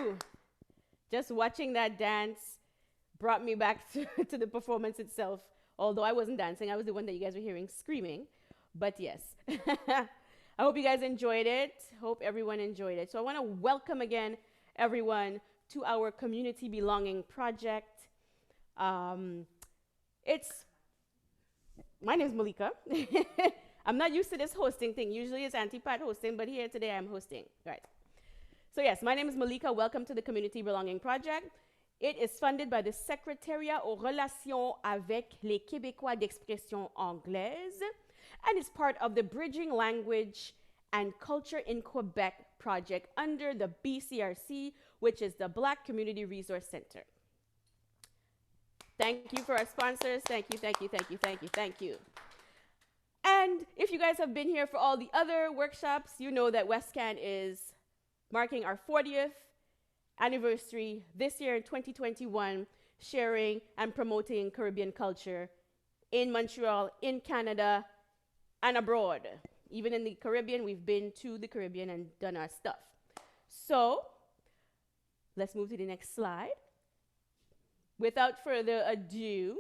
Woo! Just watching that dance brought me back to the performance itself. Although I wasn't dancing, I was the one that you guys were hearing screaming. But yes, I hope you guys enjoyed it. Hope everyone enjoyed it. So I want to welcome again everyone to our community belonging project. Um, it's My name is Malika. I'm not used to this hosting thing. Usually it's Auntie Pat hosting, but here today I'm hosting. Right. So yes, my name is Malika. Welcome to the Community Belonging Project. It is funded by the Secrétariat aux relations avec les Québécois d'expression anglaise and is part of the Bridging Language and Culture in Quebec project under the BCRC, which is the Black Community Resource Center. Thank you for our sponsors. Thank you, thank you, thank you, thank you, thank you. And if you guys have been here for all the other workshops, you know that WestCan is marking our 40th anniversary this year in 2021, sharing and promoting Caribbean culture in Montreal, in Canada, and abroad. Even in the Caribbean, we've been to the Caribbean and done our stuff. So let's move to the next slide. Without further ado,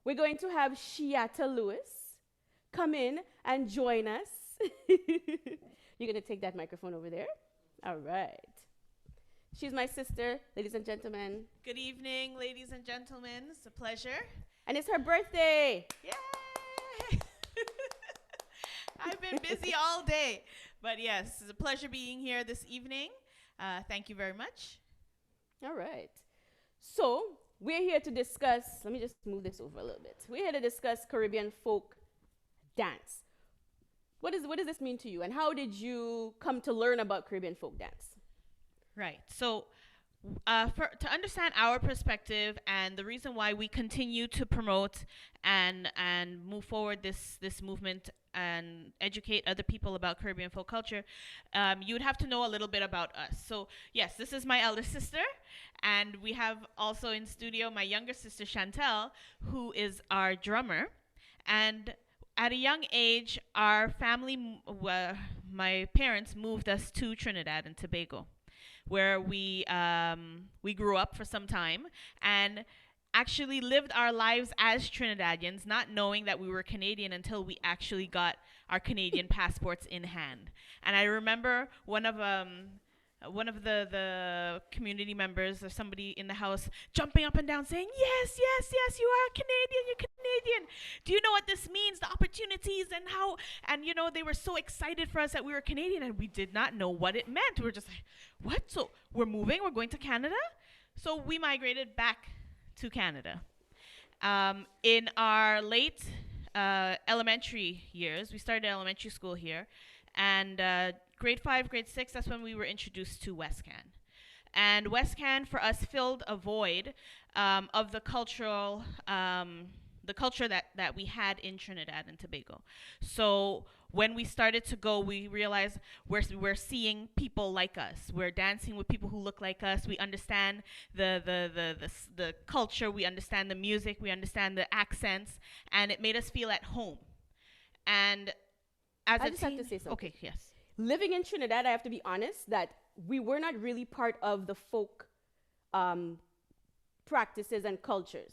we're going to have Shiata Lewis come in and join us. You're going to take that microphone over there. All right. She's my sister, ladies and gentlemen. Good evening, ladies and gentlemen. It's a pleasure. And it's her birthday. Yay! I've been busy all day. But yes, it's a pleasure being here this evening. Thank you very much. All right. So we're here to discuss, let me just move this over a little bit. We're here to discuss Caribbean folk dance. What does this mean to you? And how did you come to learn about Caribbean folk dance? Right. So to understand our perspective and the reason why we continue to promote and move forward this movement and educate other people about Caribbean folk culture, you would have to know a little bit about us. So yes, this is my elder sister, and we have also in studio my younger sister Chantel, who is our drummer. And at a young age, our family, my parents moved us to Trinidad and Tobago, where we grew up for some time and actually lived our lives as Trinidadians, not knowing that we were Canadian until we actually got our Canadian passports in hand. And I remember one of the community members or somebody in the house jumping up and down saying, yes, yes, yes, you are Canadian, you're Canadian. Do you know what this means, the opportunities and how, and you know, they were so excited for us that we were Canadian and we did not know what it meant. We were just like, what? So we're moving, we're going to Canada? So we migrated back to Canada. In our late elementary years, we started elementary school here, and grade 5, grade 6, that's when we were introduced to WestCan. And WestCan for us filled a void of the culture that we had in Trinidad and Tobago. So when we started to go, we realized we're seeing people like us. We're dancing with people who look like us. We understand the culture. We understand the music. We understand the accents, and it made us feel at home. And as I just have to say something. Okay, yes. Living in Trinidad, I have to be honest that we were not really part of the folk practices and cultures,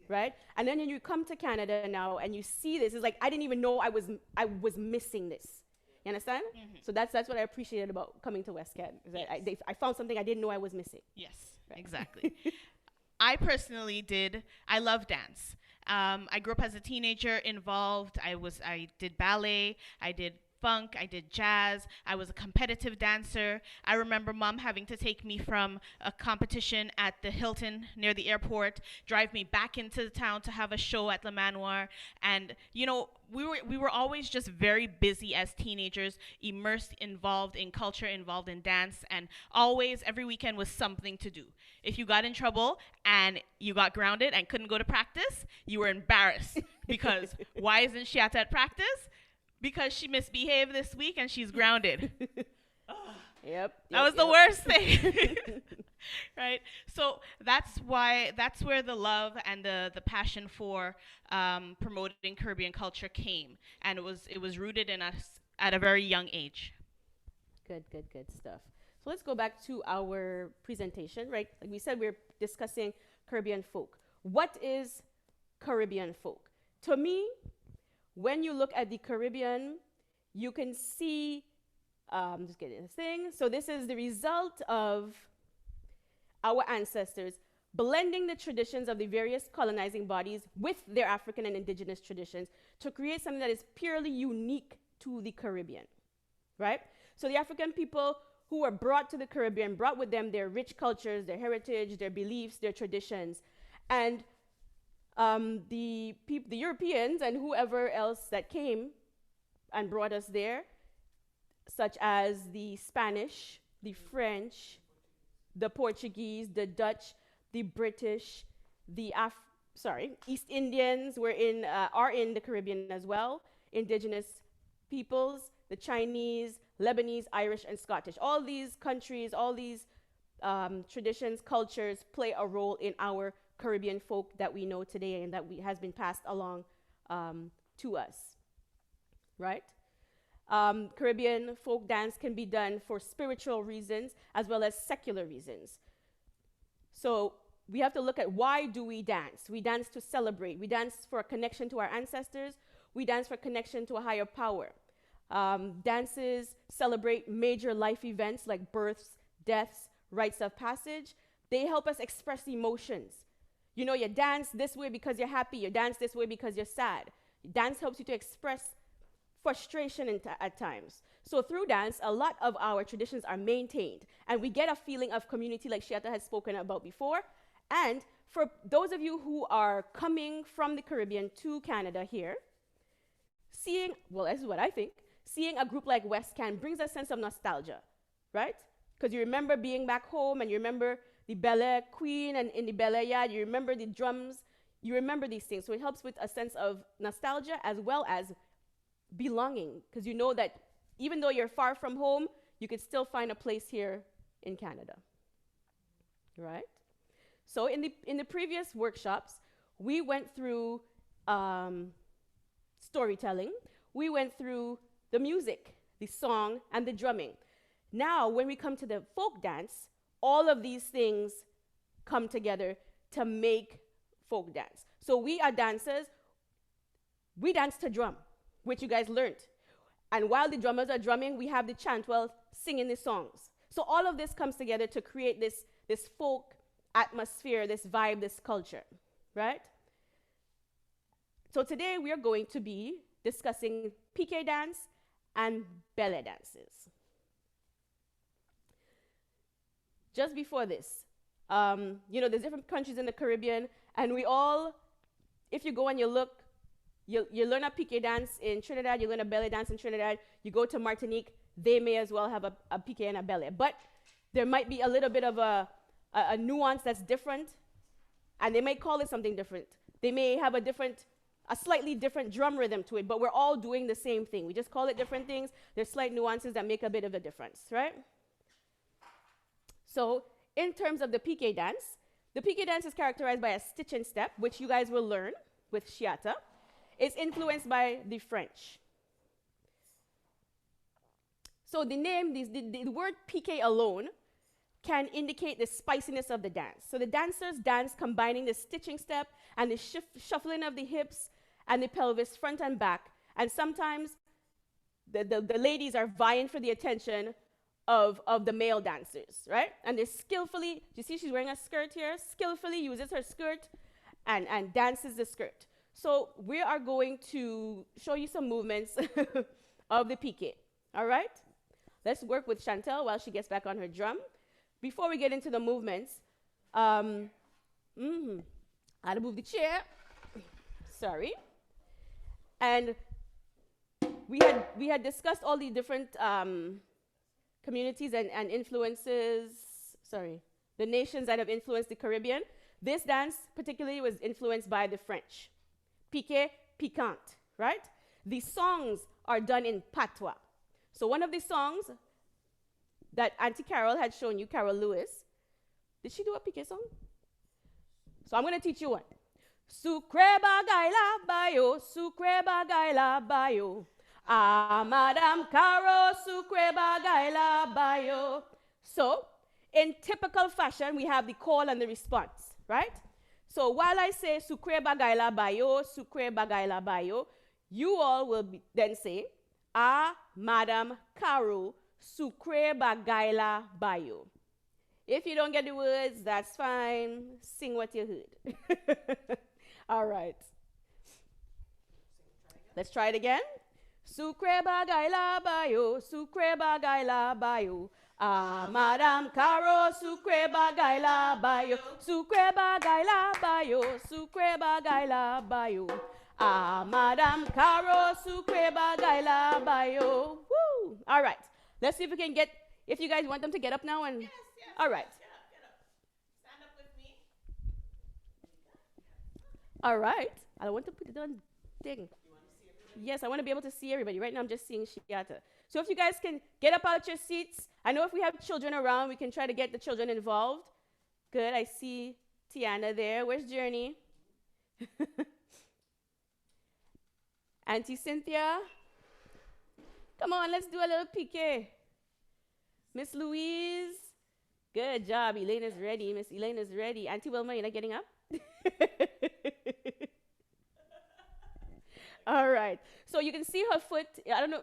right? And then you come to Canada now and you see this. It's like I didn't even know I was missing this. You understand? Mm-hmm. So that's what I appreciated about coming to WestCan. Yes. I found something I didn't know I was missing. Yes, right. Exactly. I personally I love dance. I grew up as a teenager involved. I did ballet. I did funk, I did jazz, I was a competitive dancer. I remember mom having to take me from a competition at the Hilton near the airport, drive me back into the town to have a show at Le Manoir. And, you know, we were always just very busy as teenagers, immersed, involved in culture, involved in dance, and always, every weekend was something to do. If you got in trouble and you got grounded and couldn't go to practice, you were embarrassed because why isn't she at practice? Because she misbehaved this week and she's grounded. Yep. That was the worst thing. Right? So that's where the love and the passion for promoting Caribbean culture came. And it was rooted in us at a very young age. Good stuff. So let's go back to our presentation, right? Like we said, we're discussing Caribbean folk. What is Caribbean folk? To me, when you look at the Caribbean, you can see, just getting this thing. So this is the result of our ancestors blending the traditions of the various colonizing bodies with their African and indigenous traditions to create something that is purely unique to the Caribbean, right? So the African people who were brought to the Caribbean brought with them their rich cultures, their heritage, their beliefs, their traditions. And the Europeans and whoever else that came and brought us there, such as the Spanish, the French, the Portuguese, the Dutch, the British, the East Indians are in the Caribbean as well, indigenous peoples, the Chinese, Lebanese, Irish, and Scottish. All these countries, all these traditions, cultures play a role in our Caribbean folk that we know today and that has been passed along to us, right? Caribbean folk dance can be done for spiritual reasons as well as secular reasons. So we have to look at why do we dance? We dance to celebrate. We dance for a connection to our ancestors. We dance for connection to a higher power. Dances celebrate major life events like births, deaths, rites of passage. They help us express emotions. You know, you dance this way because you're happy. You dance this way because you're sad. Dance helps you to express frustration at times. So through dance, a lot of our traditions are maintained, and we get a feeling of community like Shiata has spoken about before. And for those of you who are coming from the Caribbean to Canada here, this is what I think, seeing a group like West Can brings a sense of nostalgia, right? Because you remember being back home and you remember the Bel Air Queen and in the Bel Air Yard, you remember the drums, you remember these things. So it helps with a sense of nostalgia as well as belonging, because you know that even though you're far from home, you could still find a place here in Canada, right? So in the previous workshops, we went through storytelling, we went through the music, the song, and the drumming. Now, when we come to the folk dance, all of these things come together to make folk dance. So we are dancers, we dance to drum, which you guys learned. And while the drummers are drumming, we have the chantwell singing the songs. So all of this comes together to create this folk atmosphere, this vibe, this culture, right? So today we are going to be discussing PK dance and belly dances. Just before this, there's different countries in the Caribbean, and we all, if you go and you look, you learn a PK dance in Trinidad, you learn a belly dance in Trinidad, you go to Martinique, they may as well have a PK and a belly. But there might be a little bit of a nuance that's different, and they might call it something different. They may have a slightly different drum rhythm to it, but we're all doing the same thing. We just call it different things. There's slight nuances that make a bit of a difference, right? So in terms of the PK dance is characterized by a stitch and step, which you guys will learn with Shiata. It's influenced by the French. So the name, the word PK alone can indicate the spiciness of the dance. So the dancers dance combining the stitching step and the shuffling of the hips and the pelvis front and back. And sometimes the ladies are vying for the attention of the male dancers, right? And they skillfully, you see she's wearing a skirt here, skillfully uses her skirt and dances the skirt. So we are going to show you some movements of the PK, all right? Let's work with Chantel while she gets back on her drum. Before we get into the movements, I had to move the chair, sorry. And we had discussed all the different communities and influences, the nations that have influenced the Caribbean. This dance particularly was influenced by the French. Piqué, piquant, right? The songs are done in patois. So one of the songs that Auntie Carol had shown you, Carol Lewis, did she do a Piqué song? So I'm going to teach you one. Sucre bagay la bayo, sucre bagay la bayo. Ah, Madame Caro, sucre bagay la bayo. So, in typical fashion, we have the call and the response, right? So while I say sucre bagaila bayo, sucre bagaila bayo, you all will then say, Madam Caro, sucre bagaila bayo. If you don't get the words, that's fine. Sing what you heard. All right. Let's try it again. Sucre bagaila bayo, sucre bagaila bayo. Madam Caro, sucre bagaila bayo, sucre bagaila bayo, sucre bagaila bayo. Madam Caro, sucre bagaila bayo. Woo! All right. Let's see if we can get, if you guys want them to get up now and. Yes. All right. Get up. Stand up with me. All right. I want to put it on thing. Yes, I want to be able to see everybody. Right now, I'm just seeing Shiata. So if you guys can get up out your seats. I know if we have children around, we can try to get the children involved. Good. I see Tiana there. Where's Journey? Auntie Cynthia. Come on, let's do a little pique. Miss Louise. Good job. Elaine is ready. Miss Elaine is ready. Auntie Wilma, you're not getting up? All right. So you can see her foot. I don't know.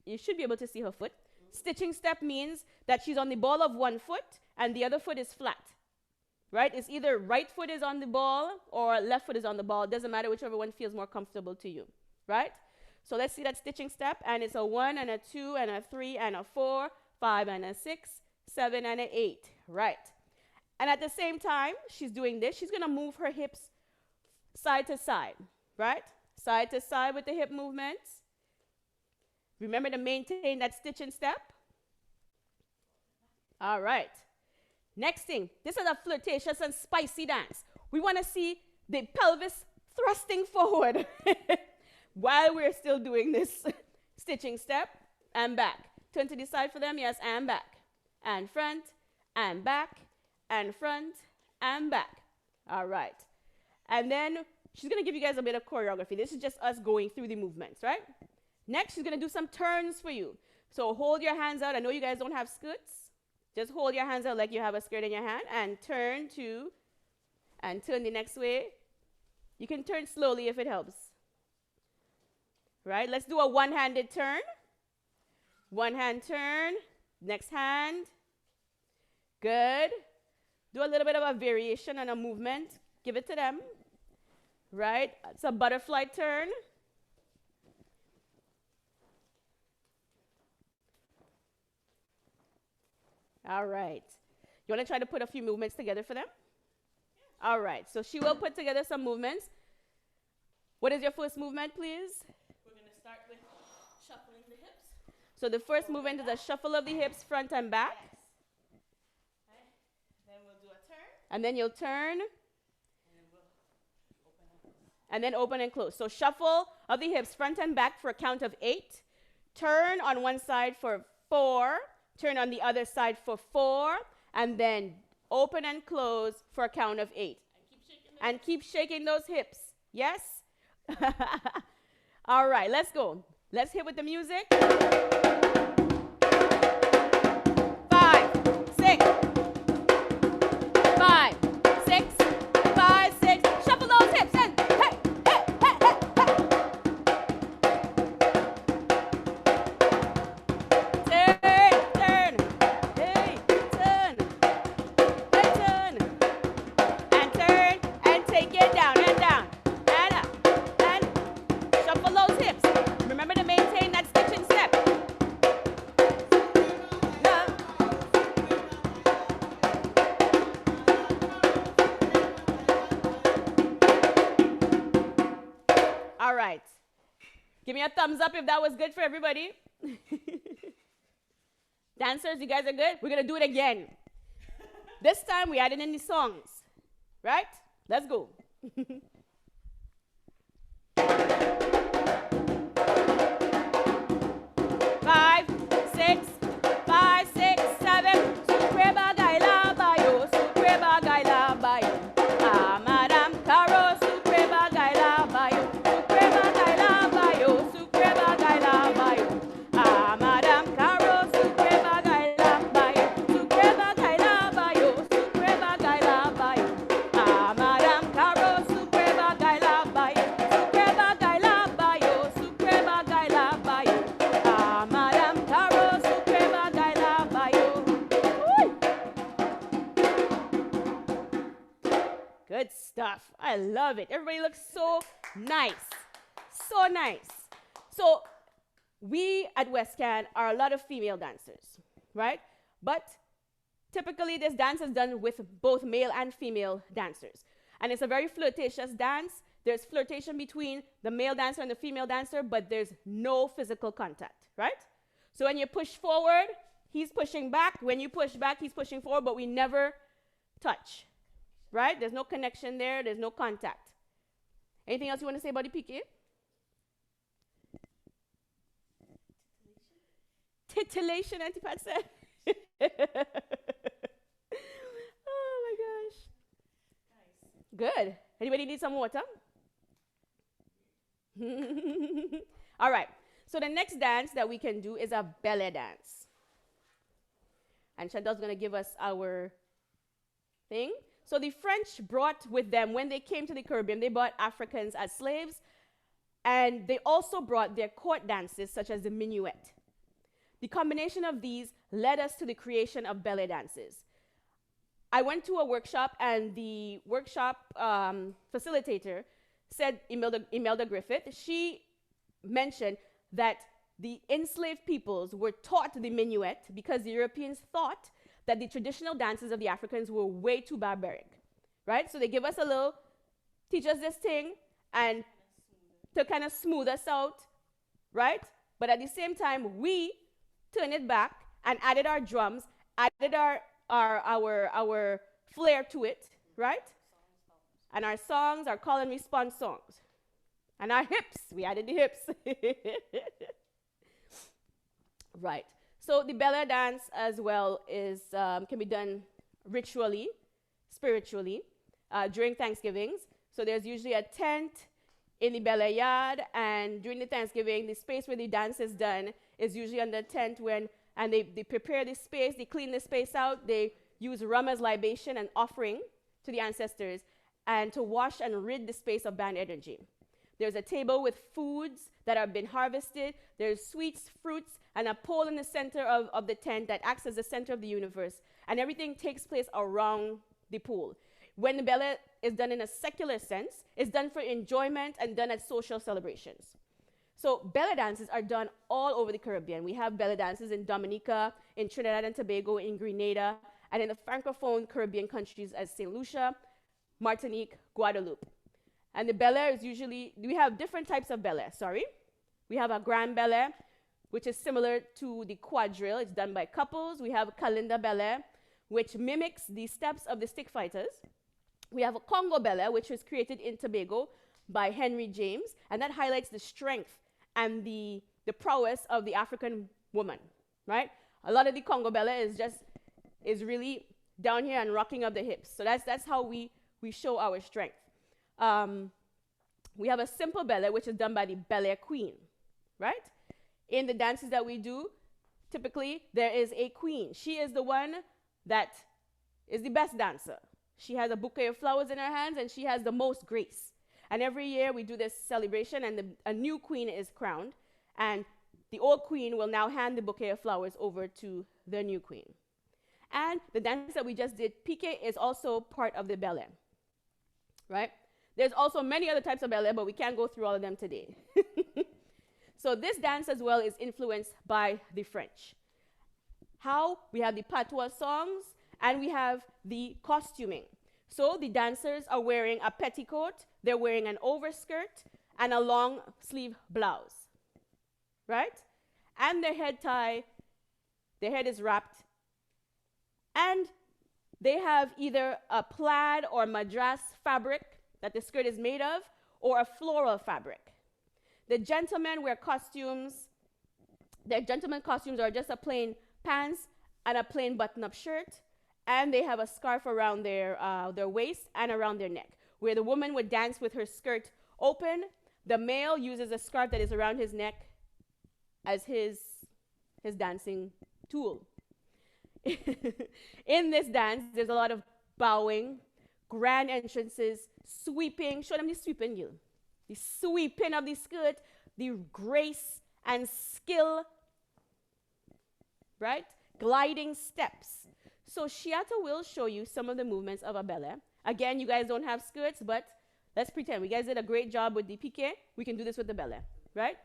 You should be able to see her foot. Stitching step means that she's on the ball of one foot and the other foot is flat. Right? It's either right foot is on the ball or left foot is on the ball. It doesn't matter, whichever one feels more comfortable to you. Right? So let's see that stitching step. And it's a 1 and a 2 and a 3 and a 4, 5 and a 6, 7 and a 8. Right. And at the same time, she's doing this. She's going to move her hips side to side. Right? Side to side with the hip movements. Remember to maintain that stitching step. All right. Next thing, this is a flirtatious and spicy dance. We want to see the pelvis thrusting forward while we're still doing this stitching step and back. Turn to the side for them. Yes, and back. And front, and back, and front, and back. All right. And then she's going to give you guys a bit of choreography. This is just us going through the movements, right? Next, she's going to do some turns for you. So hold your hands out. I know you guys don't have skirts. Just hold your hands out like you have a skirt in your hand and turn the next way. You can turn slowly if it helps. Right? Let's do a one-handed turn. One hand turn. Next hand. Good. Do a little bit of a variation on a movement. Give it to them. Right? It's a butterfly turn. All right. You want to try to put a few movements together for them? Yeah. All right. So she will put together some movements. What is your first movement, please? We're going to start with shuffling the hips. So the first movement is a shuffle of the hips, front and back. Yes. Okay. Then we'll do a turn. And then you'll turn. And then we'll open and close. And then open and close. So shuffle of the hips, front and back for a count of 8. Turn on one side for 4. Turn on the other side for 4, and then open and close for a count of 8. And keep shaking those hips. Yes? All right, let's go. Let's hit with the music. 5, 6, 5, 6, 5, 6. Shuffle those hips and hey, hey, hey, hey, hey. All right. Give me a thumbs up if that was good for everybody. Dancers, you guys are good? We're going to do it again. This time we added in the songs. Right? Let's go. 5, 6, 5, 6, 7. Sucre bagaila bayo, sucre bagaila bayo. Madam Caro, sucre bagaila bayo, sucre bagaila bayo, sucre bagaila bayo. Madam Caro, sucre bagaila bayo, sucre bagaila I love it. Everybody looks so nice. So nice. So we at WestCan are a lot of female dancers, right? But typically this dance is done with both male and female dancers. And it's a very flirtatious dance. There's flirtation between the male dancer and the female dancer, but there's no physical contact, right? So when you push forward, he's pushing back. When you push back, he's pushing forward, but we never touch, right? There's no connection there. There's no contact. Anything else you want to say about the piqué? Titillation, Auntie Pat said. Oh my gosh. Nice. Good. Anybody need some water? All right. So the next dance that we can do is a belly dance. And Chantal's going to give us our thing. So the French brought with them, when they came to the Caribbean, they brought Africans as slaves. And they also brought their court dances, such as the minuet. The combination of these led us to the creation of belly dances. I went to a workshop, and the workshop facilitator said, Imelda Griffith, she mentioned that the enslaved peoples were taught the minuet because the Europeans thought that the traditional dances of the Africans were way too barbaric, right? So they give us a little, teach us this thing, and to kind of smooth us out, right? But at the same time, we turned it back and added our drums, added our flair to it, right? And our songs, our call and response songs. And our hips, we added the hips. Right. So the belly dance as well is can be done ritually, spiritually, during Thanksgivings. So there's usually a tent in the belly yard, and during the Thanksgiving, the space where the dance is done is usually under tent and they prepare the space, they clean the space out, they use rum as libation and offering to the ancestors, and to wash and rid the space of bad energy. There's a table with foods that have been harvested. There's sweets, fruits, and a pole in the center of the tent that acts as the center of the universe. And everything takes place around the pool. When the belly is done in a secular sense, it's done for enjoyment and done at social celebrations. So belly dances are done all over the Caribbean. We have belly dances in Dominica, in Trinidad and Tobago, in Grenada, and in the Francophone Caribbean countries as St. Lucia, Martinique, Guadeloupe. And the belly is usually, we have different types of belly, sorry. We have a grand belly, which is similar to the quadrille. It's done by couples. We have a Kalinda belly, which mimics the steps of the stick fighters. We have a Congo belly, which was created in Tobago by Henry James, and that highlights the strength and the prowess of the African woman, right? A lot of the Congo belly is really down here and rocking up the hips. So that's how we show our strength. We have a simple belly, which is done by the belly queen, right? In the dances that we do, typically there is a queen. She is the one that is the best dancer. She has a bouquet of flowers in her hands, and she has the most grace. And every year we do this celebration, and a new queen is crowned, and the old queen will now hand the bouquet of flowers over to the new queen. And the dance that we just did, piqué, is also part of the belly, right? There's also many other types of belly, but we can't go through all of them today. So this dance as well is influenced by the French. How? We have the patois songs, and we have the costuming. So the dancers are wearing a petticoat, they're wearing an overskirt, and a long sleeve blouse, right? And their head tie, their head is wrapped, and they have either a plaid or madras fabric that the skirt is made of, or a floral fabric. The gentlemen wear costumes. Their gentlemen costumes are just a plain pants and a plain button-up shirt, and they have a scarf around their waist and around their neck. Where the woman would dance with her skirt open, the male uses a scarf that is around his neck as his dancing tool. In this dance, there's a lot of bowing, grand entrances, sweeping. Show them the sweeping, you. The sweeping of the skirt, the grace and skill, right? Gliding steps. So Shiata will show you some of the movements of a belly. Again, you guys don't have skirts, but Let's pretend. We guys did a great job with the piqué. We can do this with the ballet, right?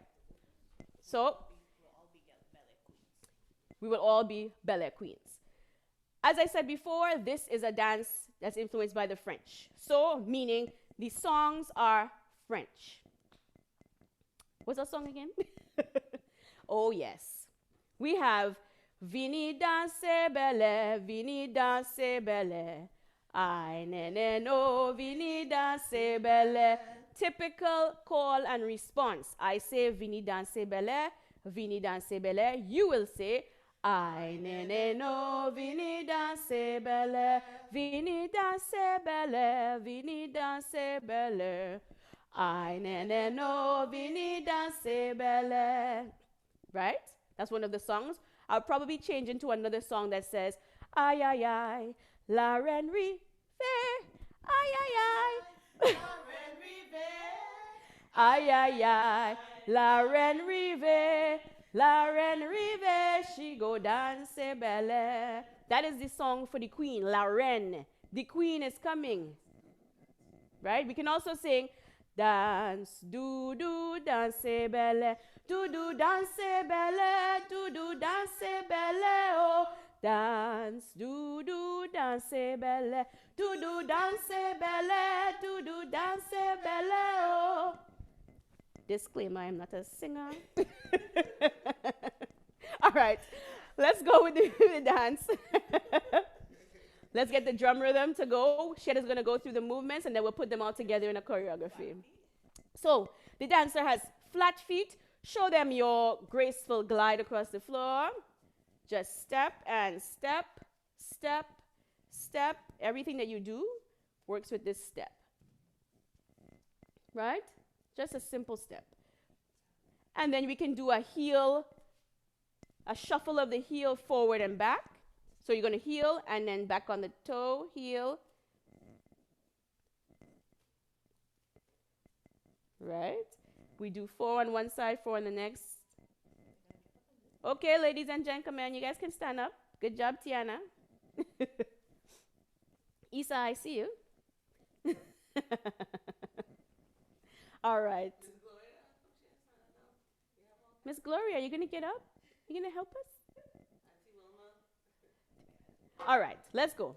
So we will all be ballet queens. As I said before, this is a dance that's influenced by the French. So, meaning the songs are French. What's that song again? Oh, yes. We have Vini danse belle, vini danse belle. Ay, ne, no, vini danse belle. Typical call and response. I say vini danse belle, vini danse belle. You will say, ay, ne, no, vini danse belle, vini danse belle, vini danse belle. Ay, ne, no, vini danse belle. Right? That's one of the songs. I'll probably change into another song that says, ay, ay, ay, la reine rive, ay, ay, ay. Ay, ay, ay, la reine rive, she go dance belle. That is the song for the queen, la reine. The queen is coming. Right? We can also sing, dance, do, dance belle, do, dance belle, do, dance belle, oh. Dance, do, dance belle, do, dance belle, do, dance belle, oh. Disclaimer, I'm not a singer. All right, let's go with the dance. Let's get the drum rhythm to go. Sheda's going to go through the movements, and then we'll put them all together in a choreography. So the dancer has flat feet. Show them your graceful glide across the floor. Just step and step, step, step. Everything that you do works with this step. Right? Just a simple step. And then we can do a heel, a shuffle of the heel forward and back. So you're going to heel and then back on the toe, heel. Right? We do 4 on one side, 4 on the next. Okay, ladies and gentlemen, you guys can stand up. Good job, Tiana. Isa, I see you. All right. Miss Gloria, are you going to get up? You going to help us? All right, let's go.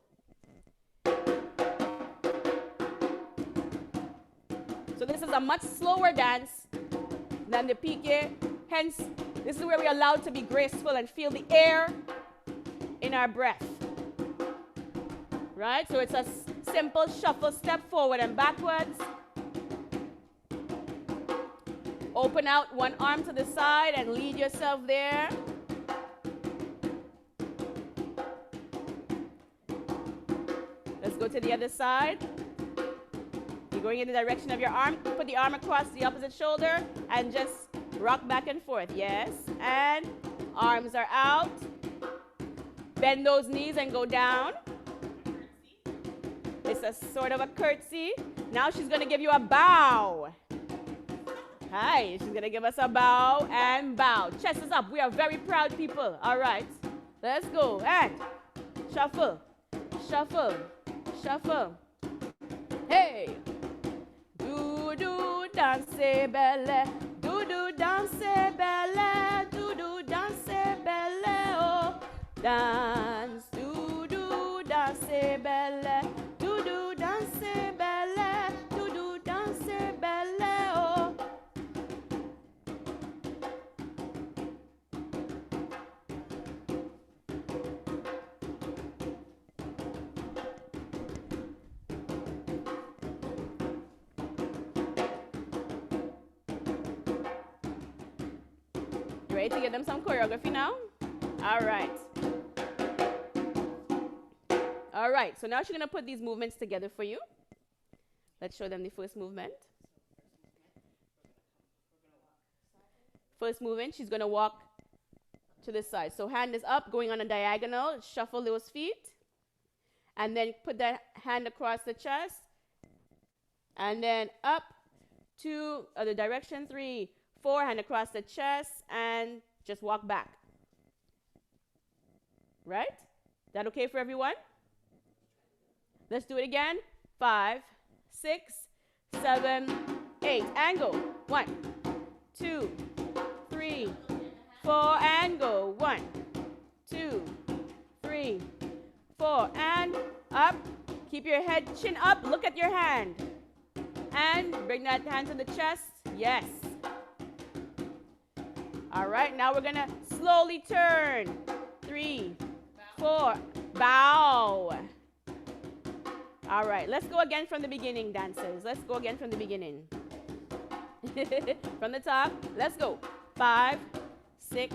So this is a much slower dance than the piqué. Hence, this is where we're allowed to be graceful and feel the air in our breath. Right? So it's a simple shuffle, step forward and backwards. Open out one arm to the side and lead yourself there. Let's go to the other side. You're going in the direction of your arm. Put the arm across the opposite shoulder and just rock back and forth. Yes. And arms are out. Bend those knees and go down. It's a sort of a curtsy. Now she's going to give you a bow. Hi, she's going to give us a bow and bow. Chest is up. We are very proud people. All right. Let's go. And shuffle, shuffle, shuffle. Hey. Do, danse belle. Do, danse belle. Do, danse belle. Oh. Dance. Do, danse belle. Do, danse belle. Do, danse belle. Oh. Ready to get them some choreography now? All right. All right, so now she's going to put these movements together for you. Let's show them the first movement. First movement, she's going to walk to this side. So hand is up, going on a diagonal. Shuffle those feet. And then put that hand across the chest. And then up, 2, other direction, 3, 4, hand across the chest, and just walk back. Right? That okay for everyone? Let's do it again. 5, 6, 7, 8, and go. 1, 2, 3, 4, and go. 1, 2, 3, 4, and up. Keep your head, chin up, look at your hand. And bring that hand to the chest. Yes. All right, now we're gonna slowly turn. 3, 4, bow. All right, let's go again from the beginning, dancers. Let's go again from the beginning. From the top, let's go. 5, 6,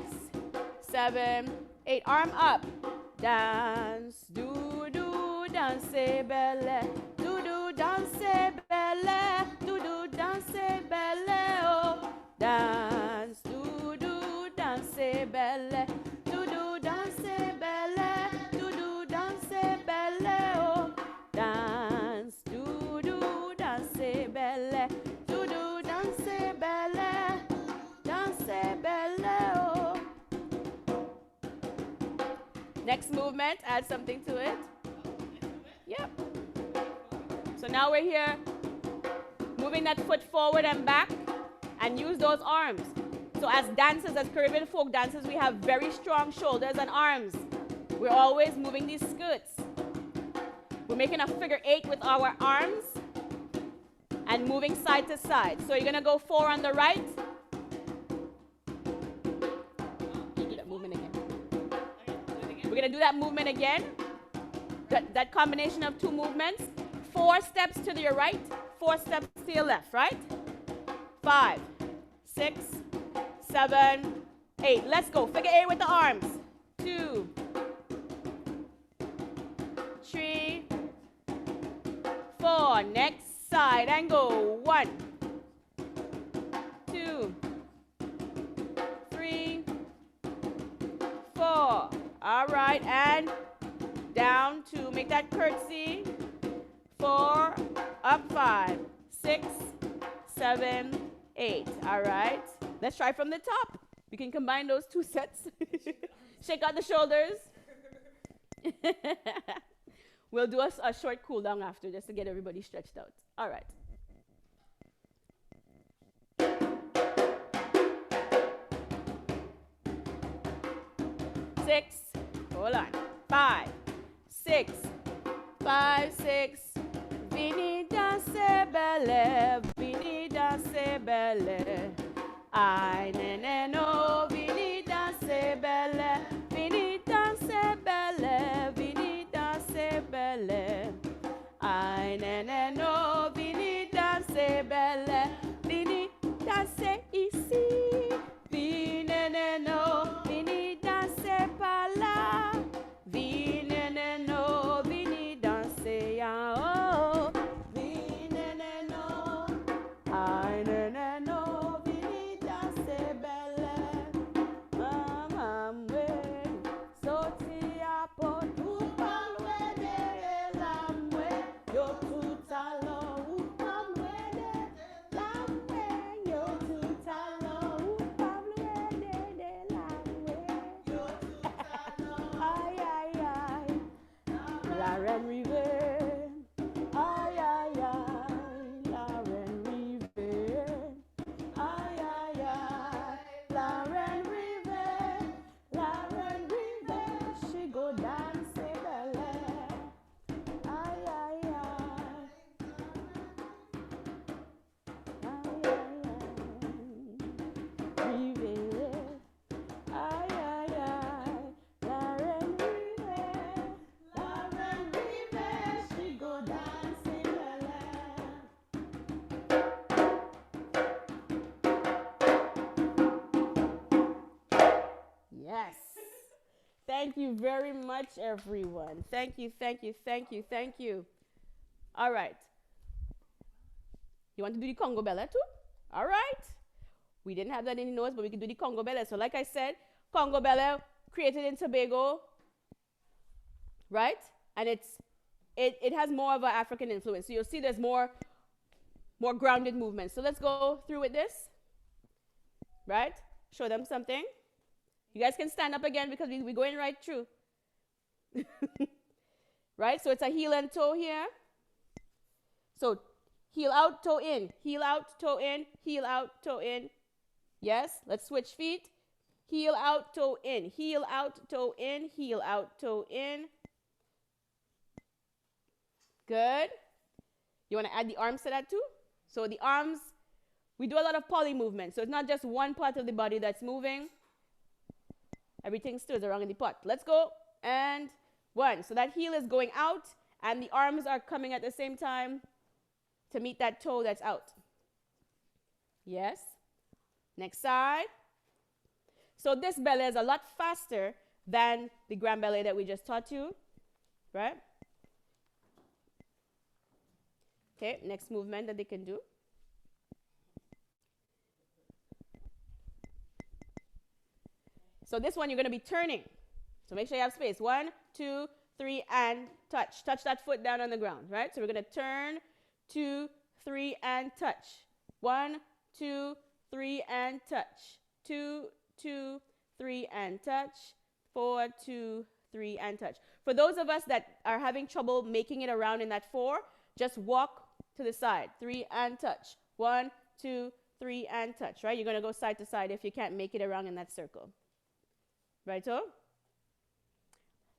7, 8, arm up. Dance, do, do, dance, belle. Do, do, dance, belle. Do, do, dance, belle. Oh, dance, do, do, dance, belle. Do, do, dance, belle. Do, do, dance, belle. Oh, dance, do, do, dance, belle. Do, do, dance, belle. Dance, belle. Oh. Next movement, add something to it. Yep. So now we're here, moving that foot forward and back, and use those arms. So as dancers, as Caribbean folk dancers, we have very strong shoulders and arms. We're always moving these skirts. We're making a figure 8 with our arms and moving side to side. So you're gonna go 4 on the right. Do that movement again. We're gonna do that movement again. That combination of 2 movements. 4 steps to your right, 4 steps to your left, right? 5, 6, 7, 8. Let's go. Figure 8 with the arms. 2, 3, 4. Next side and go. 1, 2, 3, 4. All right, and down 2. Make that curtsy. 4, up 5, 6, 7, 8. All right. Let's try from the top. We can combine those 2 sets. Shake out the shoulders. We'll do a short cool down after just to get everybody stretched out. All right. Six. Hold on. 5, 6, 5, 6. Vini danse belle, vini danse belle. Ay nene no, vini danse belle, vini danse belle, vini danse belle. Ay nene no, vini danse belle, vini danse ici. Vini nene no, vini danse par là. Vini nene no, vini danse ya oh. Vini nene no, ay nene no, vini danse belle. Mamamwe, soti a pot ou palwe de lamwe. Yo tout alon ou palwe de lamwe. Yo tout alon ou palwe de lamwe. Yo tout alon. Ay ay ay. La reine rive, ay ay ay, la reine rive, ay ay ay, la reine rive, she go dance belle, ay ay ay, ay rive, ay ay ay, la reine rive. She go dancing Yes. Thank you very much, everyone. Thank you, thank you, thank you, thank you. All right. You want to do the Congo Bella too? All right. We didn't have that in the notes, but we can do the Congo Bella. So like I said, Congo Bella created in Tobago, right? And it has more of an African influence. So you'll see there's more grounded movements. So let's go through with this, right? Show them something. You guys can stand up again because we're going right through. Right? So it's a heel and toe here. So Heel out, toe in. Heel out, toe in. Heel out, toe in. Yes, let's switch feet. Heel out, toe in. Heel out, toe in. Heel out, toe in. Good. You want to add the arms to that too? So the arms, we do a lot of poly movement. So it's not just one part of the body that's moving. Everything stirs around in the pot. Let's go. And 1. So that heel is going out and the arms are coming at the same time to meet that toe that's out. Yes. Next side. So this ballet is a lot faster than the grand ballet that we just taught you, right? Okay, next movement that they can do. So this one you're going to be turning. So make sure you have space. 1, 2, 3, and touch. Touch that foot down on the ground, right? So we're going to turn, 2, 3, and touch. 1, 2, 3, and touch. 2, 2, 3, and touch. 4, 2, 3, and touch. For those of us that are having trouble making it around in that 4, just walk to the side. 3 and touch. 1, 2, 3, and touch, right? You're going to go side to side if you can't make it around in that circle. Right, so?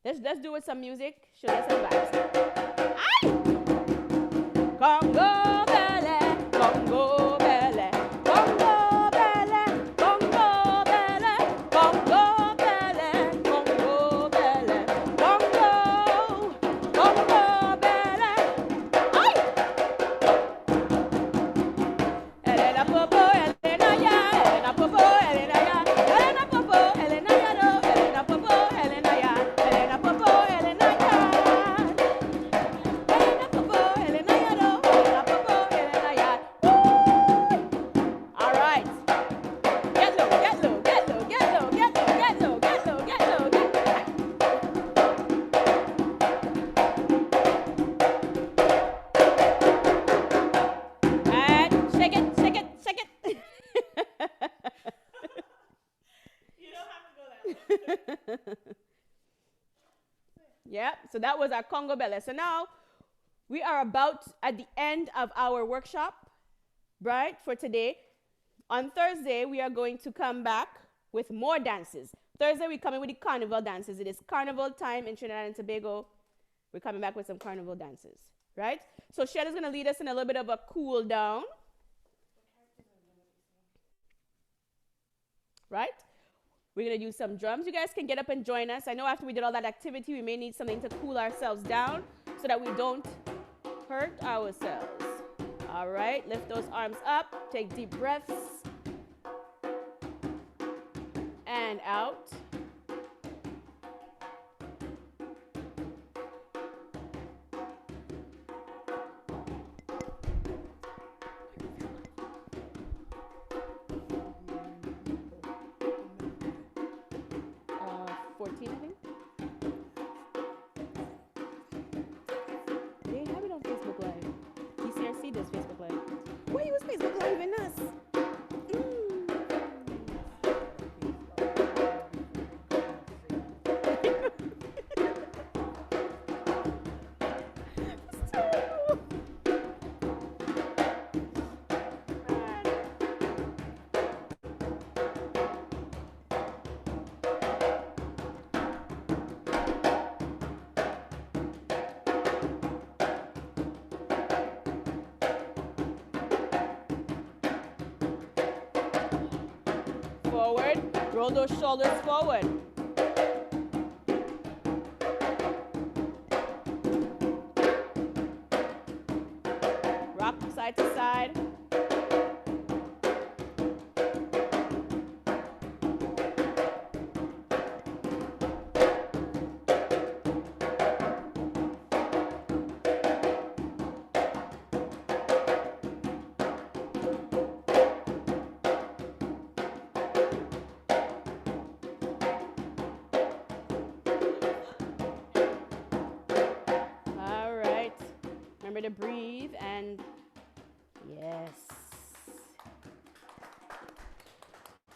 Let's do it with some music. Show us some vibes. Aye! Congo ballet, Congo ballet, Congo ballet, Congo ballet, Congo ballet, Congo ballet, Congo, Congo ballet. Aye! Elena Popo, Elena ya, Elena Popo, Elena ya, Elena Popo, Elena ya, no, Elena Popo, Elena ya, Elena Popo, Elena ya, Elena Popo, Elena ya, no, Elena Popo, Elena ya. Woo! All right. Get low, get low, get low, get low, get low, get low, get low, get low, get low. And shake it, shake it, shake it. You don't have to go that way. Yeah, so that was our Congo ballet. So now we are about at the end of our workshop, right, for today. On Thursday, we are going to come back with more dances. Thursday, we're coming with the carnival dances. It is carnival time in Trinidad and Tobago. We're coming back with some carnival dances, right? So Shelley's going to lead us in a little bit of a cool down. Right? We're going to use some drums. You guys can get up and join us. I know after we did all that activity, we may need something to cool ourselves down so that we don't hurt ourselves. All right, lift those arms up. Take deep breaths. And out. Uh, 14, I think. They have it on Facebook Live. DCRC does Facebook Live. Why use Facebook Live in us? Forward, roll those shoulders forward. Rock side to side. All right. Remember to breathe and yes.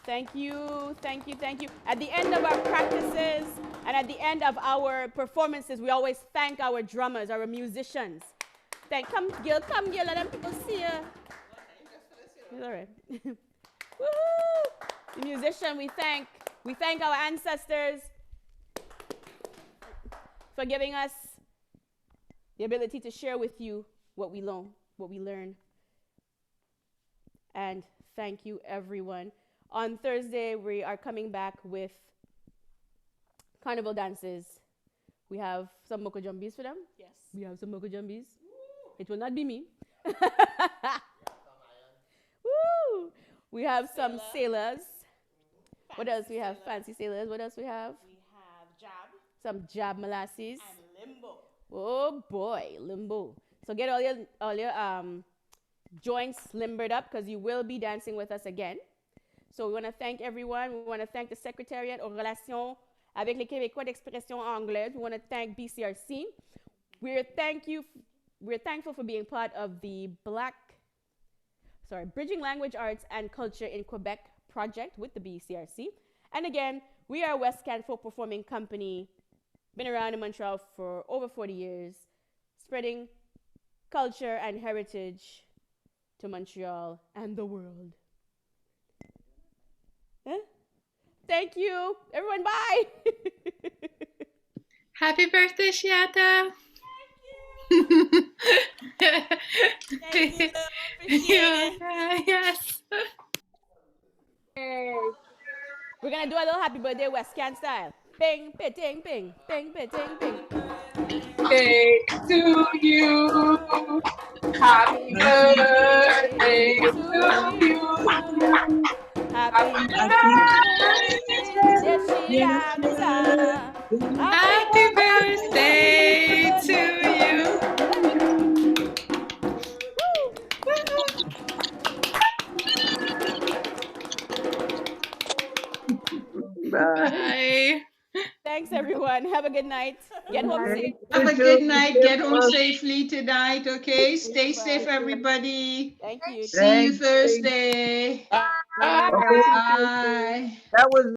Thank you, thank you, thank you. At the end of our practices and at the end of our performances, we always thank our drummers, our musicians, Come, girl, let them people see you. It's all right. Woohoo! The musician, we thank our ancestors for giving us the ability to share with you what we learn. And thank you, everyone. On Thursday, we are coming back with carnival dances. We have some Moko Jumbies for them. Yes. We have some Moko Jumbies. It will not be me. Woo! We have some sailors. What else we have? Fancy sailors. What else we have? We have jab Some jab molasses. and limbo. Oh boy, limbo. So get all your joints limbered up because you will be dancing with us again. So we want to thank everyone. We want to thank the Secretariat aux relations avec les Québécois d'expression anglaise. We want to thank BCRC. We're thankful for being part of the Bridging Language Arts and Culture in Quebec project with the BCRC. And again, we are West Can Folk Performing Company, been around in Montreal for over 40 years, spreading culture and heritage to Montreal and the world. Huh? Thank you. Everyone, bye. Happy birthday, Shiata. Thank you. Appreciate it. Yes. We're going to do a little happy birthday West Can style. Ping, ping, ting, ping, ping, ping, ting, ping. Birthday to you. Happy birthday to you. Happy birthday, dear Shiata. Happy birthday to you. Bye. Thanks, everyone. Have a good night. Get home safe. Have a good night. Get home safely tonight, okay? Stay safe, everybody. Thank you. See you Thursday. Bye. Bye. That was